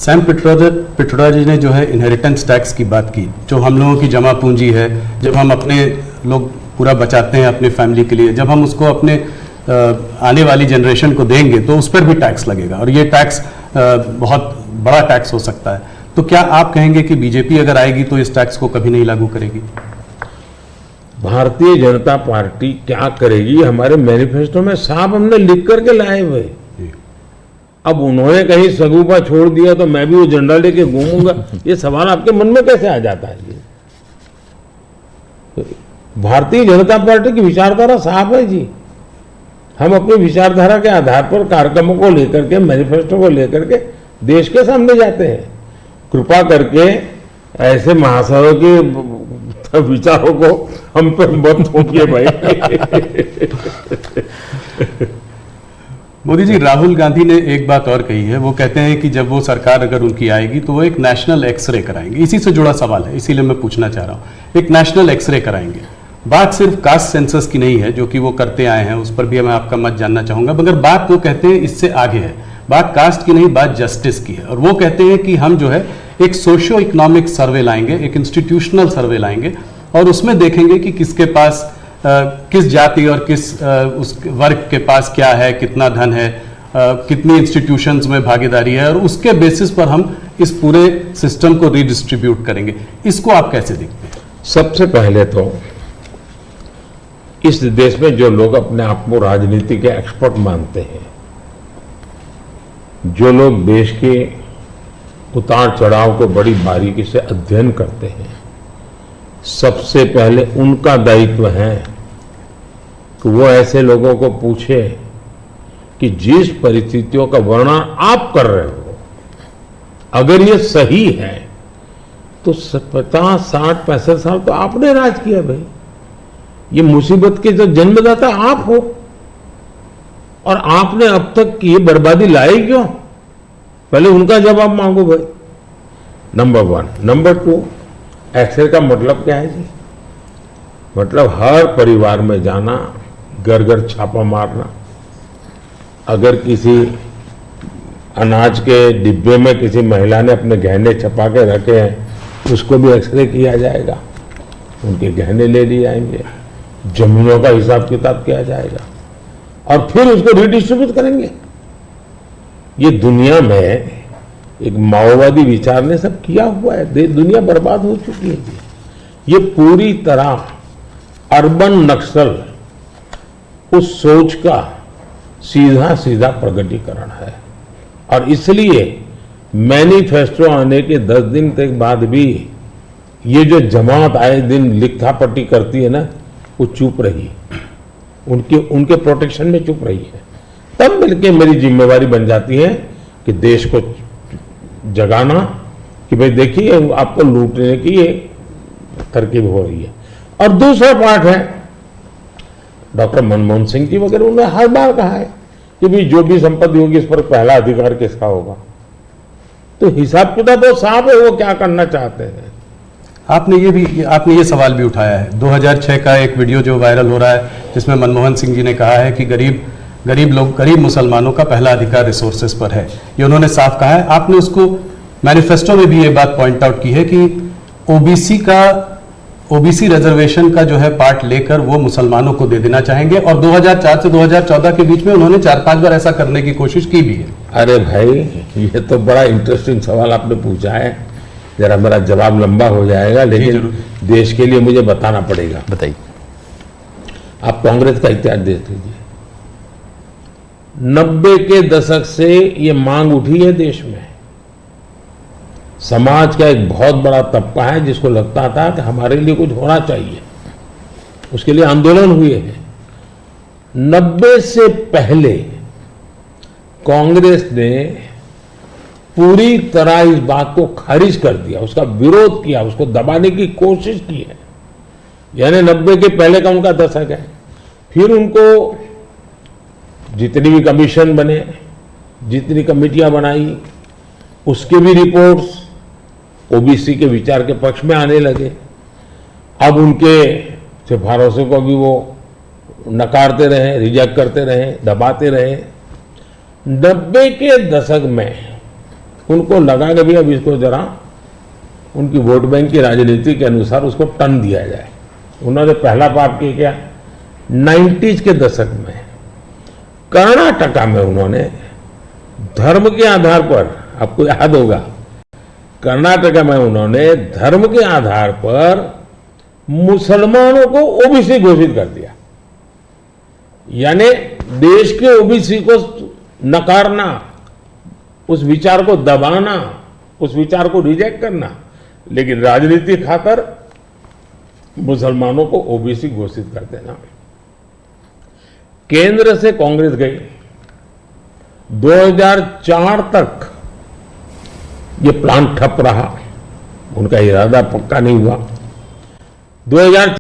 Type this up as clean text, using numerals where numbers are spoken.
Sam Pitroda जी ने जो है इनहेरिटेंस टैक्स की बात की, जो हम लोगों की जमा पूंजी है, जब हम अपने लोग पूरा बचाते हैं अपने फैमिली के लिए, जब हम उसको अपने आने वाली जनरेशन को देंगे तो उस पर भी टैक्स लगेगा और ये टैक्स बहुत बड़ा टैक्स हो सकता है। तो क्या आप कहेंगे कि बीजेपी अगर आएगी तो इस टैक्स को कभी नहीं लागू करेगी? भारतीय जनता पार्टी क्या करेगी, हमारे मैनिफेस्टो में साफ हमने लिख करके लाए हुए। अब उन्होंने कहीं सगुफा छोड़ दिया तो मैं भी वो झंडा लेके घूमूंगा, ये सवाल आपके मन में कैसे आ जाता है? ये भारतीय जनता पार्टी की विचारधारा साफ है जी। हम अपनी विचारधारा के आधार पर कार्यक्रमों को लेकर के, मैनिफेस्टो को लेकर के देश के सामने जाते हैं। कृपा करके ऐसे महाशयों के विचारों को हम पे मत थोपिए भाई। मोदी जी, राहुल गांधी ने एक बात और कही है, वो कहते हैं कि जब वो सरकार अगर उनकी आएगी तो वो एक नेशनल एक्सरे कराएंगे। इसी से जुड़ा सवाल है, इसीलिए मैं पूछना चाह रहा हूँ, एक नेशनल एक्सरे कराएंगे। बात सिर्फ कास्ट सेंसस की नहीं है जो कि वो करते आए हैं, उस पर भी मैं आपका मत जानना चाहूंगा, मगर बात वो कहते हैं इससे आगे है, बात कास्ट की नहीं, बात जस्टिस की है। और वो कहते हैं कि हम जो है एक सोशियो इकोनॉमिक सर्वे लाएंगे, एक इंस्टीट्यूशनल सर्वे लाएंगे और उसमें देखेंगे कि किसके पास किस जाति और किस उस वर्ग के पास क्या है, कितना धन है, कितनी इंस्टीट्यूशंस में भागीदारी है, और उसके बेसिस पर हम इस पूरे सिस्टम को रीडिस्ट्रीब्यूट करेंगे। इसको आप कैसे देखते हैं? सबसे पहले तो इस देश में जो लोग अपने आप को राजनीति के एक्सपर्ट मानते हैं, जो लोग देश के उतार चढ़ाव को बड़ी बारीकी से अध्ययन करते हैं, सबसे पहले उनका दायित्व है कि वो ऐसे लोगों को पूछे कि जिस परिस्थितियों का वर्णन आप कर रहे हो, अगर ये सही है तो 50, 60, 65 साल तो आपने राज किया भाई। ये मुसीबत के जो जन्मदाता आप हो और आपने अब तक ये बर्बादी लाई क्यों? पहले उनका जवाब मांगो भाई, नंबर 1। नंबर 2, एक्सरे का मतलब क्या है जी? मतलब हर परिवार में जाना, घर घर छापा मारना, अगर किसी अनाज के डिब्बे में किसी महिला ने अपने गहने छपा के रखे हैं उसको भी एक्सरे किया जाएगा, उनके गहने ले लिए जाएंगे, जमीनों का हिसाब किताब किया जाएगा और फिर उसको रिडिस्ट्रीब्यूट करेंगे। ये दुनिया में एक माओवादी विचार ने सब किया हुआ है, दुनिया बर्बाद हो चुकी है। ये पूरी तरह अर्बन नक्सल उस सोच का सीधा सीधा प्रगटीकरण है और इसलिए मैनिफेस्टो आने के 10 दिन तक बाद भी ये जो जमात आए दिन लिखापट्टी करती है ना, वो चुप रही, उनके प्रोटेक्शन में चुप रही है। तब मिलके मेरी जिम्मेवारी बन जाती है कि देश को जगाना कि भाई देखिए आपको लूटने की ये तरकीब हो रही है। और दूसरा पार्ट है डॉक्टर मनमोहन सिंह जी वगैरह, उन्होंने हर बार कहा है कि भाई जो भी संपत्ति होगी इस पर पहला अधिकार किसका होगा। तो हिसाब किताब बहुत साफ है, वो क्या करना चाहते हैं। आपने ये सवाल भी उठाया है। 2006 का एक वीडियो जो वायरल हो रहा है जिसमें मनमोहन सिंह जी ने कहा है कि गरीब मुसलमानों का पहला अधिकार रिसोर्सेज पर है, ये उन्होंने साफ कहा है। आपने उसको मैनिफेस्टो में भी ये बात पॉइंट आउट की है कि ओबीसी रिजर्वेशन का जो है पार्ट लेकर वो मुसलमानों को दे देना चाहेंगे और 2004 से 2014 के बीच में उन्होंने 4-5 बार ऐसा करने की कोशिश की भी है। अरे भाई, ये तो बड़ा इंटरेस्टिंग सवाल आपने पूछा है, जरा मेरा जवाब लंबा हो जाएगा लेकिन देश के लिए मुझे बताना पड़ेगा। बताइए। आप कांग्रेस का इतिहास देख लीजिए, 90 के दशक से ये मांग उठी है देश में। समाज का एक बहुत बड़ा तबका है जिसको लगता था कि हमारे लिए कुछ होना चाहिए, उसके लिए आंदोलन हुए हैं। 90 से पहले कांग्रेस ने पूरी तरह इस बात को खारिज कर दिया, उसका विरोध किया, उसको दबाने की कोशिश की है। यानी 90 के पहले का उनका दशक है। फिर उनको जितनी भी कमीशन बने, जितनी कमेटियां बनाई, उसके भी रिपोर्ट्स ओबीसी के विचार के पक्ष में आने लगे। अब उनके सिफारिशों को भी वो नकारते रहे, रिजेक्ट करते रहे, दबाते रहे। 90 के दशक में उनको लगा कि भी अब इसको जरा उनकी वोट बैंक की राजनीति के अनुसार उसको टर्न दिया जाए। उन्होंने पहला पाप किया क्या, 90s के दशक में कर्नाटका में उन्होंने धर्म के आधार पर, आपको याद होगा, कर्नाटका में उन्होंने धर्म के आधार पर मुसलमानों को ओबीसी घोषित कर दिया। यानी देश के ओबीसी को नकारना, उस विचार को दबाना, उस विचार को रिजेक्ट करना, लेकिन राजनीति खातर मुसलमानों को ओबीसी घोषित कर देना। केंद्र से कांग्रेस गई, 2004 तक ये प्लान ठप रहा, उनका इरादा पक्का नहीं हुआ। 2004